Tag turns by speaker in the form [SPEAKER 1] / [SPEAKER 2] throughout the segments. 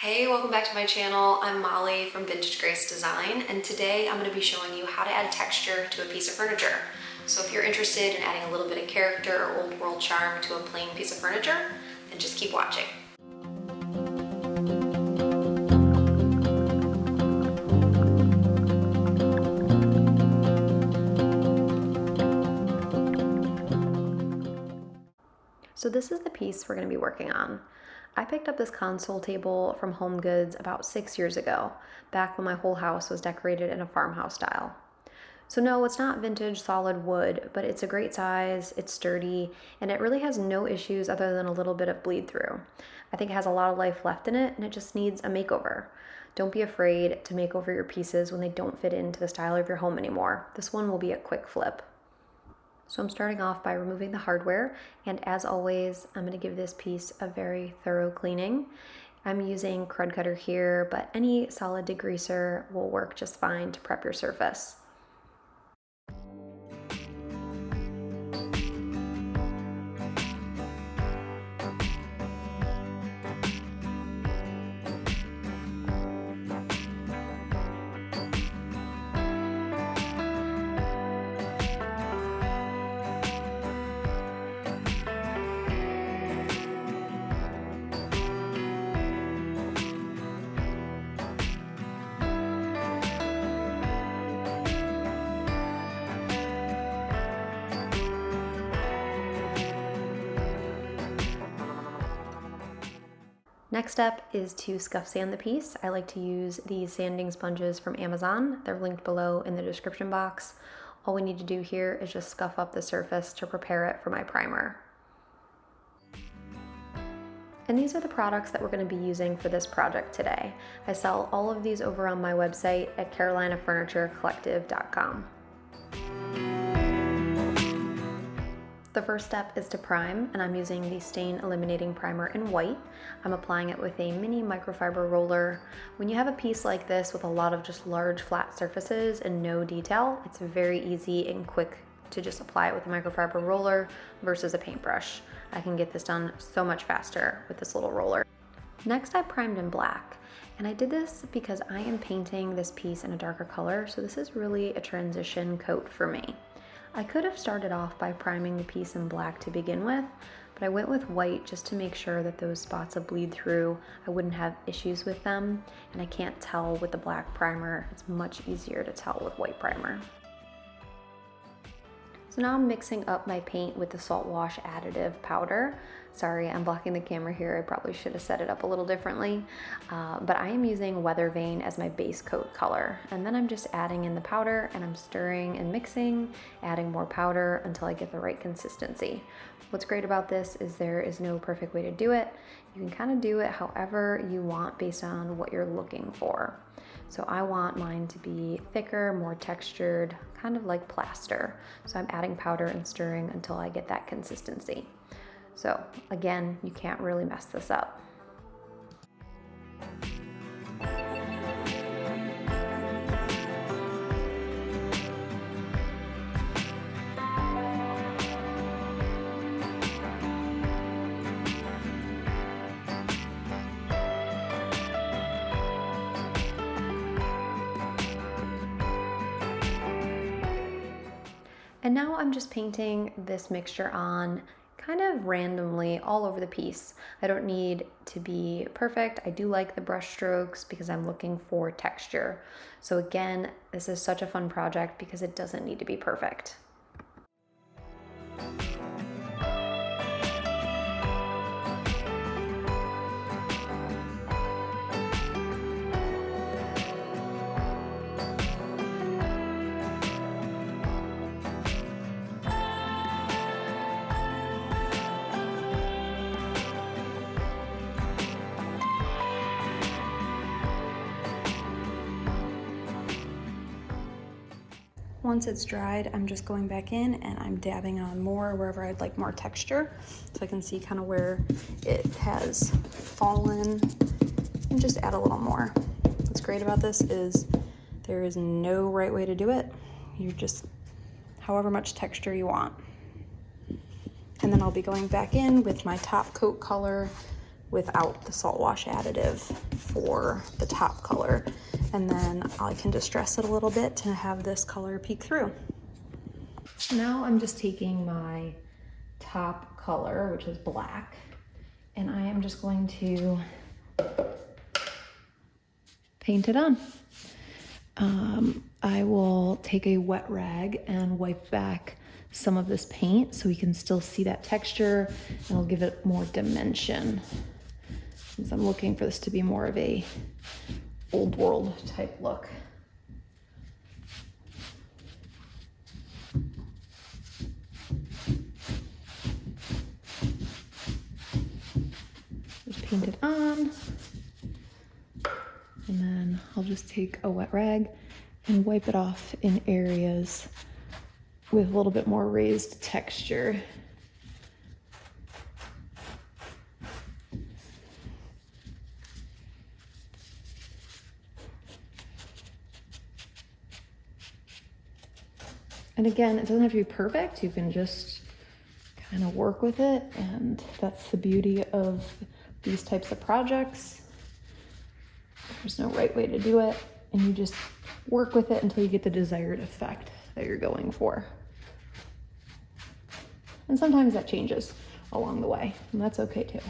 [SPEAKER 1] Hey, welcome back to my channel. I'm Molly from Vintage Grace Design, and today I'm going to be showing you how to add texture to a piece of furniture. So if you're interested in adding a little bit of character or old world charm to a plain piece of furniture, then just keep watching. So this is the piece we're going to be working on. I picked up this console table from Home Goods about 6 years ago, back when my whole house was decorated in a farmhouse style. So no, it's not vintage solid wood, but it's a great size, it's sturdy, and it really has no issues other than a little bit of bleed through. I think it has a lot of life left in it, and it just needs a makeover. Don't be afraid to make over your pieces when they don't fit into the style of your home anymore. This one will be a quick flip. So I'm starting off by removing the hardware, and as always, I'm going to give this piece a very thorough cleaning. I'm using Crud Cutter here, but any solid degreaser will work just fine to prep your surface. Next step is to scuff sand the piece. I like to use these sanding sponges from Amazon. They're linked below in the description box. All we need to do here is just scuff up the surface to prepare it for my primer. And these are the products that we're going to be using for this project today. I sell all of these over on my website at carolinafurniturecollective.com. The first step is to prime, and I'm using the stain eliminating primer in white. I'm applying it with a mini microfiber roller. When you have a piece like this with a lot of just large flat surfaces and no detail, it's very easy and quick to just apply it with a microfiber roller versus a paintbrush. I can get this done so much faster with this little roller. Next, I primed in black, and I did this because I am painting this piece in a darker color, so this is really a transition coat for me. I could have started off by priming the piece in black to begin with, but I went with white just to make sure that those spots of bleed through, I wouldn't have issues with them, and I can't tell with the black primer. It's much easier to tell with white primer. So now I'm mixing up my paint with the salt wash additive powder. Sorry, I'm blocking the camera here. I probably should have set it up a little differently, but I am using Weather Vane as my base coat color. And then I'm just adding in the powder, and I'm stirring and mixing, adding more powder until I get the right consistency. What's great about this is there is no perfect way to do it. You can kind of do it however you want based on what you're looking for. So I want mine to be thicker, more textured, kind of like plaster. So I'm adding powder and stirring until I get that consistency. So again, you can't really mess this up. And now I'm just painting this mixture on kind of randomly all over the piece. I don't need to be perfect. I do like the brush strokes because I'm looking for texture. So again, this is such a fun project because it doesn't need to be perfect. Once it's dried, I'm just going back in and I'm dabbing on more wherever I'd like more texture. So I can see kind of where it has fallen and just add a little more. What's great about this is there is no right way to do it. You're just however much texture you want. And then I'll be going back in with my top coat color, without the salt wash additive for the top color. And then I can distress it a little bit to have this color peek through. So now I'm just taking my top color, which is black, and I am just going to paint it on. I will take a wet rag and wipe back some of this paint so we can still see that texture, and it'll give it more dimension, since I'm looking for this to be more of a old world type look. Just paint it on, and then I'll just take a wet rag and wipe it off in areas with a little bit more raised texture. And again, it doesn't have to be perfect. You can just kind of work with it, and that's the beauty of these types of projects. There's no right way to do it, and you just work with it until you get the desired effect that you're going for. And sometimes that changes along the way, and that's okay too.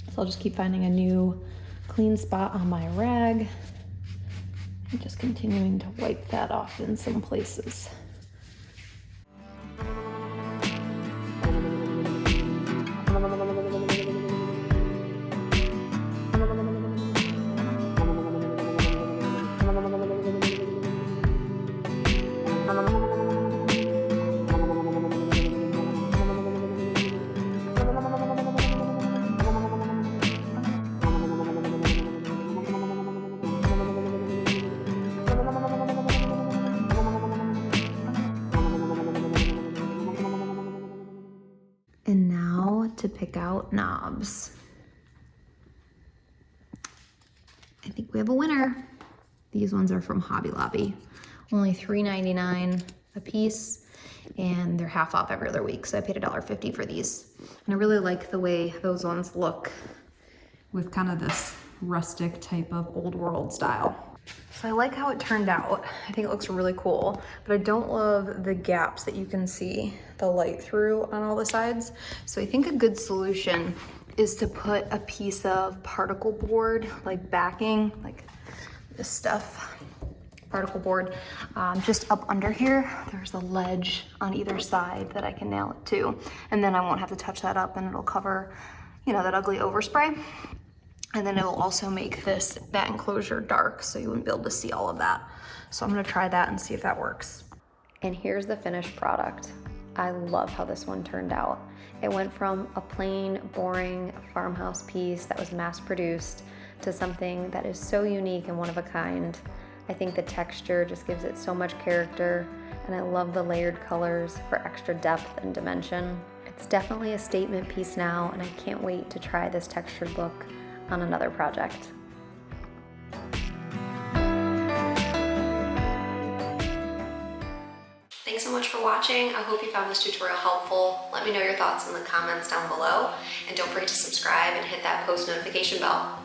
[SPEAKER 1] So I'll just keep finding a new clean spot on my rag and just continuing to wipe that off in some places. And now to pick out knobs. I think we have a winner. These ones are from Hobby Lobby. Only $3.99 a piece, and they're half off every other week, so I paid $1.50 for these. And I really like the way those ones look with kind of this rustic type of old world style. So I like how it turned out. I think it looks really cool, but I don't love the gaps that you can see the light through on all the sides. So I think a good solution is to put a piece of particle board, like backing, like this stuff, particle board, just up under here. There's a ledge on either side that I can nail it to, and then I won't have to touch that up, and it'll cover, you know, that ugly overspray. And then it will also make that enclosure dark, so you wouldn't be able to see all of that. So I'm gonna try that and see if that works. And here's the finished product. I love how this one turned out. It went from a plain, boring farmhouse piece that was mass produced to something that is so unique and one of a kind. I think the texture just gives it so much character, and I love the layered colors for extra depth and dimension. It's definitely a statement piece now, and I can't wait to try this textured look on another project. Thanks so much for watching. I hope you found this tutorial helpful. Let me know your thoughts in the comments down below, and don't forget to subscribe and hit that post notification bell.